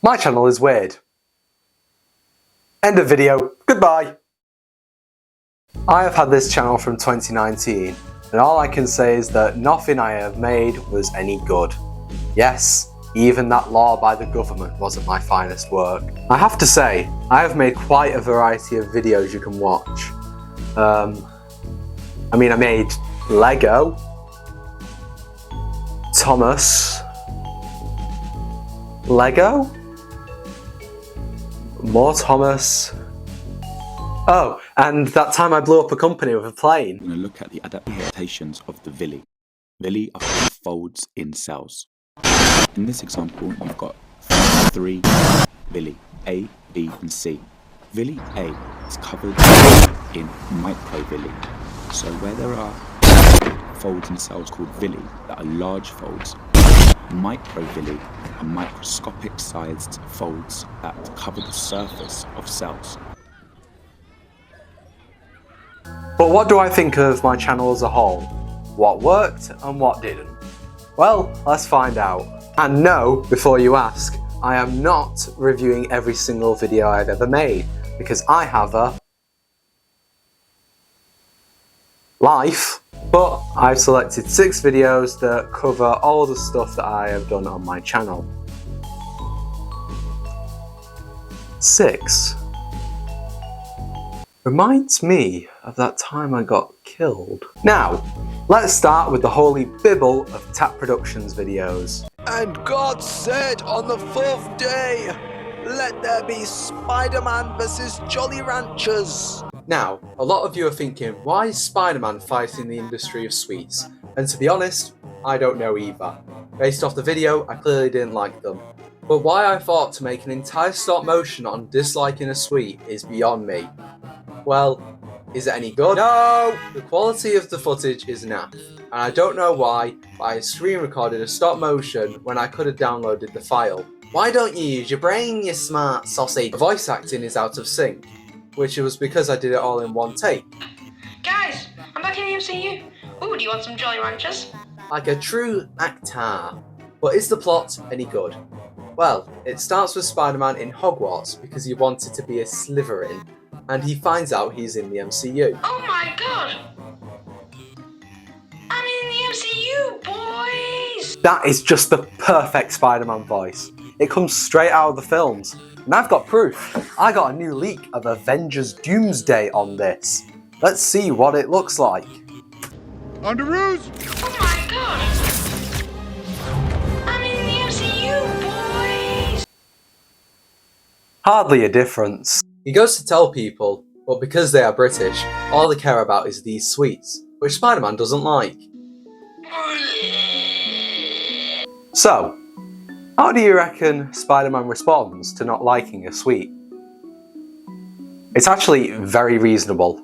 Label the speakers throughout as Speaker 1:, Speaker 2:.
Speaker 1: My channel is weird. End of video. Goodbye. I have had this channel from 2019, and all I can say is that nothing I have made was any good. Yes, even that law by the government wasn't my finest work. I have to say, I have made quite a variety of videos you can watch. I made Lego, Thomas, Lego, more Thomas. Oh, and that time I blew up a company with a plane.
Speaker 2: We're going to look at the adaptations of the villi. Villi are called folds in cells. In this example, you've got 3 villi, A, B and C. Villi A is covered in microvilli. So where there are folds in cells called villi that are large folds, microvilli are microscopic sized folds that cover the surface of cells.
Speaker 1: But what do I think of my channel as a whole? What worked and what didn't? Well, let's find out. And no, before you ask, I am not reviewing every single video I've ever made, because I have a life. But I've selected 6 videos that cover all the stuff that I have done on my channel. 6 reminds me of that time I got killed. Now, let's start with the holy bible of Tap Productions videos.
Speaker 3: And God said on the 4th day, let there be Spider-Man vs Jolly Ranchers.
Speaker 1: Now, a lot of you are thinking, why is Spider-Man fighting the industry of sweets? And to be honest, I don't know either. Based off the video, I clearly didn't like them. But why I thought to make an entire stop motion on disliking a sweet is beyond me. Well, is it any good? No! The quality of the footage is naff, and I don't know why, but I screen recorded a stop motion when I could have downloaded the file. Why don't you use your brain, you smart sausage? The voice acting is out of sync, which was because I did it all in one take.
Speaker 4: Guys, I'm back in the MCU. Ooh, do you want some Jolly Ranchers?
Speaker 1: Like a true actor. But is the plot any good? Well, it starts with Spider-Man in Hogwarts because he wanted to be a Slytherin, and he finds out he's in the MCU.
Speaker 4: Oh my god! I'm in the MCU, boys!
Speaker 1: That is just the perfect Spider-Man voice. It comes straight out of the films. And I've got proof. I got a new leak of Avengers Doomsday on this. Let's see what it looks like.
Speaker 5: Underoos!
Speaker 4: Oh my god! I'm in the MCU, boys!
Speaker 1: Hardly a difference. He goes to tell people, but because they are British, all they care about is these sweets, which Spider-Man doesn't like. So, how do you reckon Spider-Man responds to not liking a sweet? It's actually very reasonable.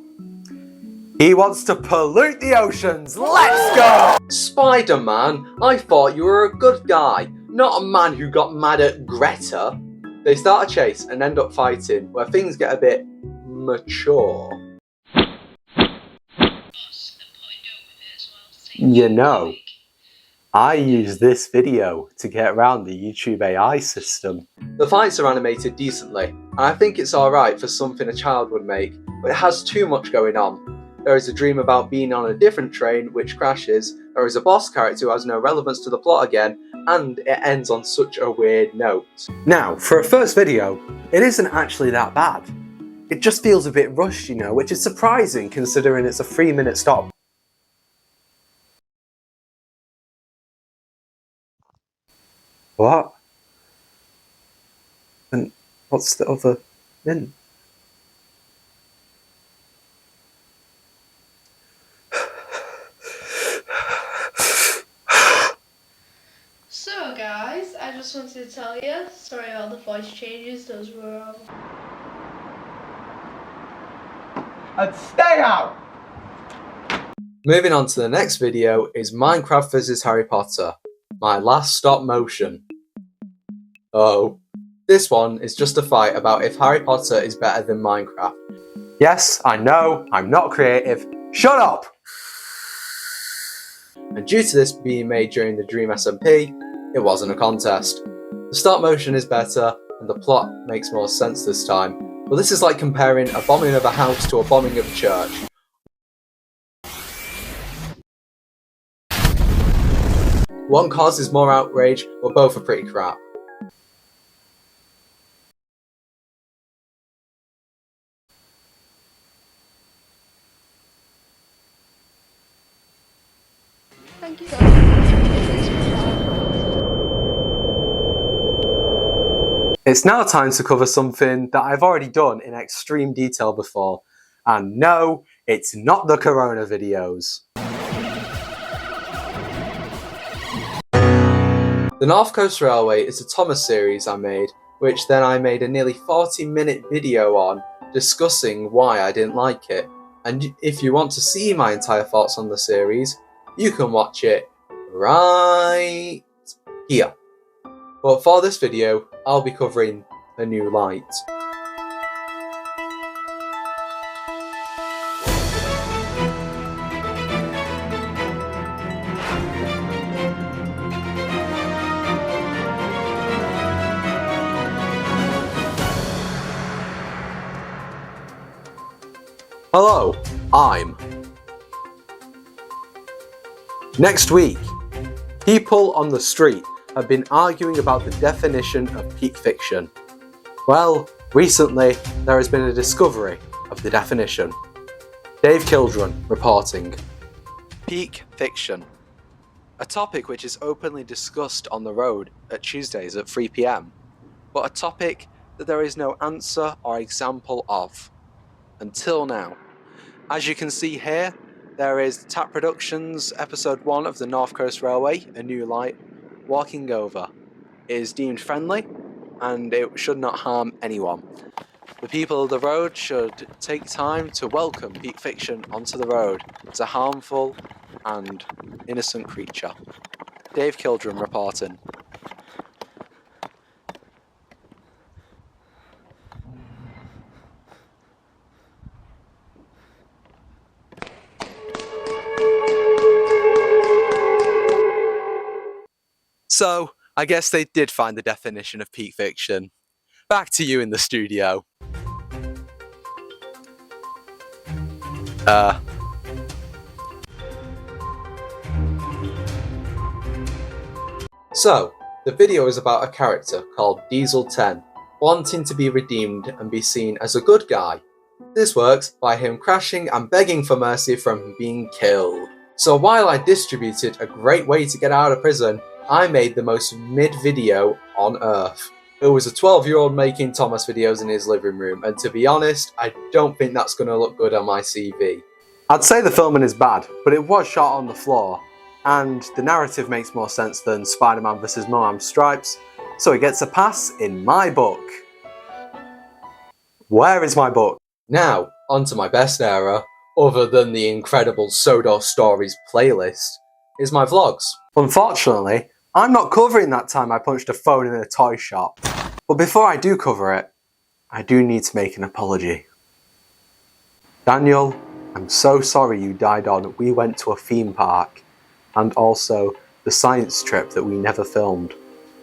Speaker 1: He wants to pollute the oceans! Let's go! Spider-Man, I thought you were a good guy, not a man who got mad at Greta. They start a chase and end up fighting, where things get a bit mature. You know, I use this video to get around the YouTube AI system. The fights are animated decently, and I think it's alright for something a child would make, but it has too much going on. There is a dream about being on a different train which crashes, there is a boss character who has no relevance to the plot again, and it ends on such a weird note. Now, for a first video, it isn't actually that bad. It just feels a bit rushed, you know, which is surprising considering it's a 3-minute stop. What? And what's the other min?
Speaker 6: So guys, I just wanted to tell you, sorry about the voice changes, those were
Speaker 5: And stay out!
Speaker 1: Moving on to the next video is Minecraft vs Harry Potter, my last stop motion. Oh, this one is just a fight about if Harry Potter is better than Minecraft. Yes, I know, I'm not creative. Shut up! And due to this being made during the Dream SMP, it wasn't a contest. The stop motion is better, and the plot makes more sense this time. But this is like comparing a bombing of a house to a bombing of a church. One causes more outrage, but both are pretty crap.
Speaker 6: Thank you guys.
Speaker 1: It's now time to cover something that I've already done in extreme detail before. And no, it's not the Corona videos. The North Coast Railway is a Thomas series I made, which then I made a nearly 40-minute video on discussing why I didn't like it. And if you want to see my entire thoughts on the series, you can watch it right here. But for this video, I'll be covering A New Light. Hello, I'm. Next week, people on the street have been arguing about the definition of peak fiction. Well, recently there has been a discovery of the definition. Dave Kildren reporting. Peak fiction. A topic which is openly discussed on the road at Tuesdays at 3 PM, but a topic that there is no answer or example of. Until now. As you can see here, there is Tap Productions episode 1 of the North Coast Railway, A New Light, walking over. It is deemed friendly and it should not harm anyone. The people of the road should take time to welcome peak fiction onto the road as a harmful and innocent creature. Dave Kildren reporting. So, I guess they did find the definition of peak fiction. Back to you in the studio. So, the video is about a character called Diesel 10, wanting to be redeemed and be seen as a good guy. This works by him crashing and begging for mercy from being killed. So while I distributed a great way to get out of prison, I made the most mid video on earth. It was a 12-year-old making Thomas videos in his living room, and to be honest, I don't think that's going to look good on my CV. I'd say the filming is bad, but it was shot on the floor, and the narrative makes more sense than Spider-Man vs. Moam's Stripes, so it gets a pass in my book. Where is my book? Now, onto my best era, other than the incredible Sodo Stories playlist, is my vlogs. Unfortunately, I'm not covering that time I punched a phone in a toy shop. But before I do cover it, I do need to make an apology. Daniel, I'm so sorry you died on We Went to a Theme Park, and also the science trip that we never filmed.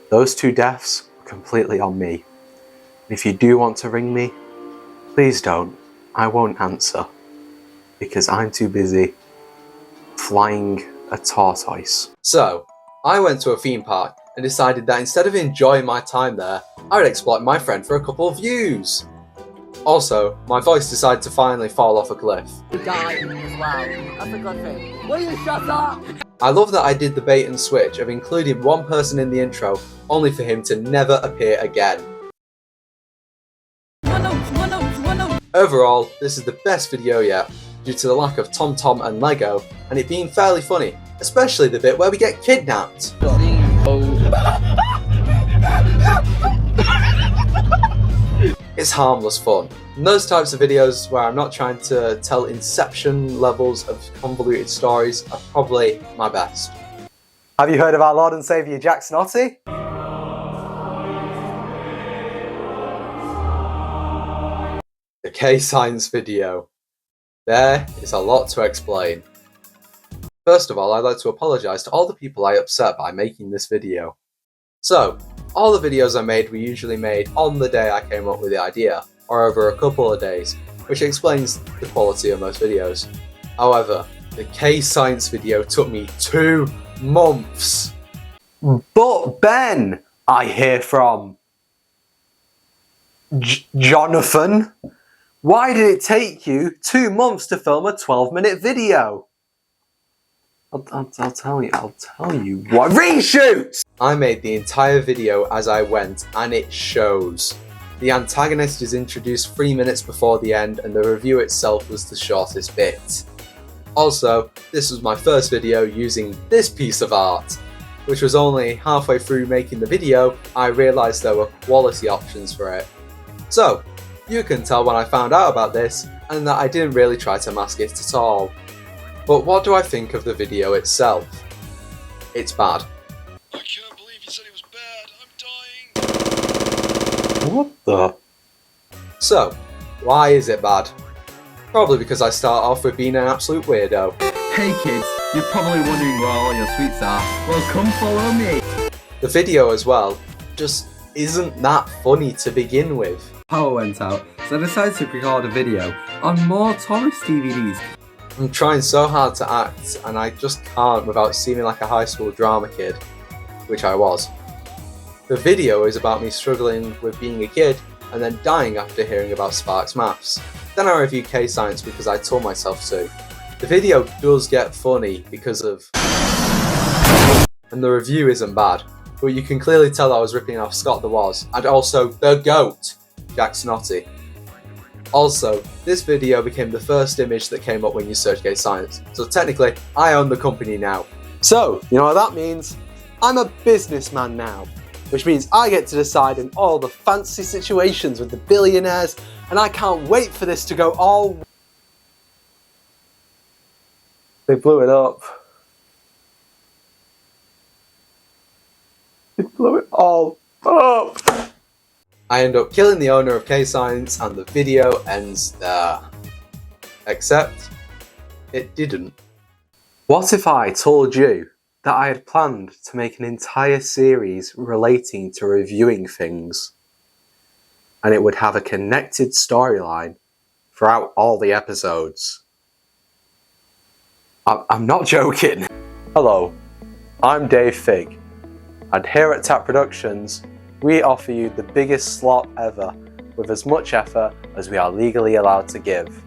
Speaker 1: Those 2 deaths were completely on me. If you do want to ring me, please don't. I won't answer, because I'm too busy flying a tortoise. So, I went to a theme park and decided that instead of enjoying my time there, I would exploit my friend for a couple of views. Also, my voice decided to finally fall off a cliff.
Speaker 7: You died as well. That's a good thing. Will you shut up?
Speaker 1: I love that I did the bait and switch of including one person in the intro, only for him to never appear again. Overall, this is the best video yet, due to the lack of TomTom and Lego, and it being fairly funny, especially the bit where we get kidnapped. It's harmless fun, and those types of videos where I'm not trying to tell Inception levels of convoluted stories are probably my best. Have you heard of our Lord and Saviour Jack Snotty? The K-Science video. There is a lot to explain. First of all, I'd like to apologise to all the people I upset by making this video. So, All the videos I made were usually made on the day I came up with the idea, or over a couple of days, which explains the quality of most videos. However, the K-Science video took me 2 months. But Ben, I hear from Jonathan, why did it take you 2 months to film a 12-minute video? I'll tell you what. Reshoots! I made the entire video as I went, and it shows. The antagonist is introduced 3 minutes before the end, and the review itself was the shortest bit. Also, this was my first video using this piece of art, which was only halfway through making the video I realised there were quality options for it. So, you can tell when I found out about this, and that I didn't really try to mask it at all. But what do I think of the video itself? It's bad.
Speaker 3: I can't believe you said it was bad. I'm dying.
Speaker 1: What the? So, why is it bad? Probably because I start off with being an absolute weirdo.
Speaker 8: Hey kids, you're probably wondering where all your sweets are. Well, come follow me.
Speaker 1: The video as well just isn't that funny to begin with.
Speaker 8: Power went out, so I decided to record a video on more Thomas DVDs.
Speaker 1: I'm trying so hard to act, and I just can't without seeming like a high school drama kid, which I was. The video is about me struggling with being a kid and then dying after hearing about Sparks Maths. Then I review K-Science because I told myself to. The video does get funny because of... and the review isn't bad, but you can clearly tell I was ripping off Scott the Woz, and also the GOAT, Jack Snotty. Also, this video became the first image that came up when you search K-Science, so technically, I own the company now. So, you know what that means? I'm a businessman now, which means I get to decide in all the fancy situations with the billionaires, and I can't wait for this to go all... They blew it up. They blew it all up. I end up killing the owner of K-Science and the video ends there. Except, it didn't. What if I told you that I had planned to make an entire series relating to reviewing things, and it would have a connected storyline throughout all the episodes? I'm not joking. Hello, I'm Dave Figg, and here at Tap Productions, we offer you the biggest slot ever with as much effort as we are legally allowed to give.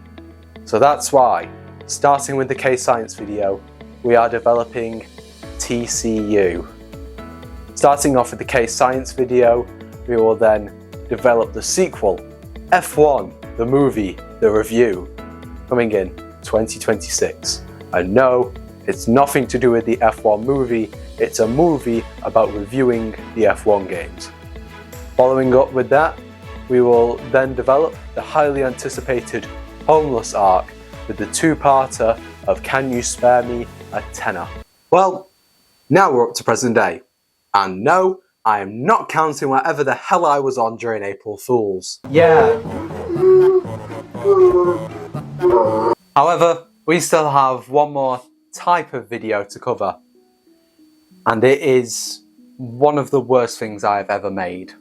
Speaker 1: So that's why, starting with the K-Science video, we are developing TCU. Starting off with the K-Science video, we will then develop the sequel, F1, the movie, the review, coming in 2026. And no, it's nothing to do with the F1 movie, it's a movie about reviewing the F1 games. Following up with that, we will then develop the highly anticipated Homeless arc with the 2-parter of Can You Spare Me a Tenner? Well, now we're up to present day. And no, I am not counting whatever the hell I was on during April Fools. Yeah. However, we still have one more type of video to cover. And it is one of the worst things I have ever made.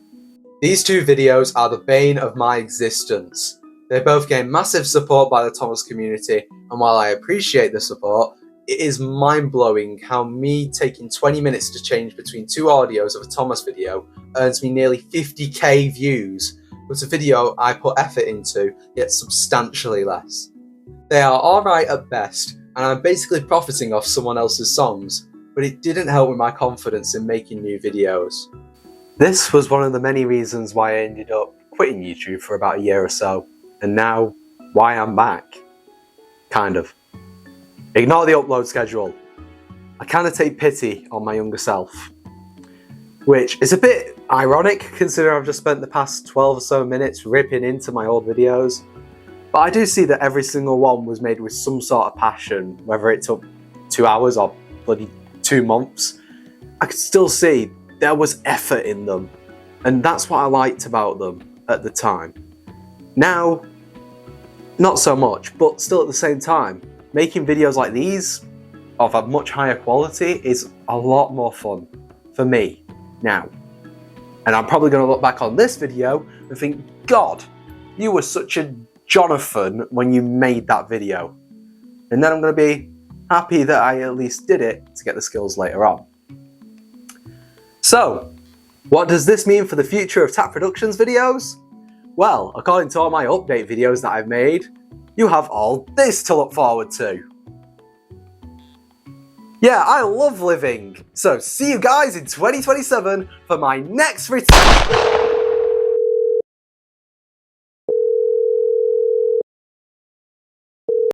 Speaker 1: These 2 videos are the bane of my existence. They both gain massive support by the Thomas community, and while I appreciate the support, it is mind-blowing how me taking 20 minutes to change between 2 audios of a Thomas video earns me nearly 50k views, but a video I put effort into gets substantially less. They are alright at best, and I'm basically profiting off someone else's songs, but it didn't help with my confidence in making new videos. This was one of the many reasons why I ended up quitting YouTube for about a year or so, and now why I'm back. Kind of. Ignore the upload schedule. I kind of take pity on my younger self, which is a bit ironic considering I've just spent the past 12 or so minutes ripping into my old videos, but I do see that every single one was made with some sort of passion, whether it took 2 hours or bloody 2 months. I could still see there was effort in them, and that's what I liked about them at the time. Now, not so much, but still at the same time, making videos like these of a much higher quality is a lot more fun for me now. And I'm probably going to look back on this video and think, God, you were such a Jonathan when you made that video. And then I'm going to be happy that I at least did it to get the skills later on. So, what does this mean for the future of TAP Productions videos? Well, according to all my update videos that I've made, you have all this to look forward to. Yeah, I love living. So see you guys in 2027 for my next return.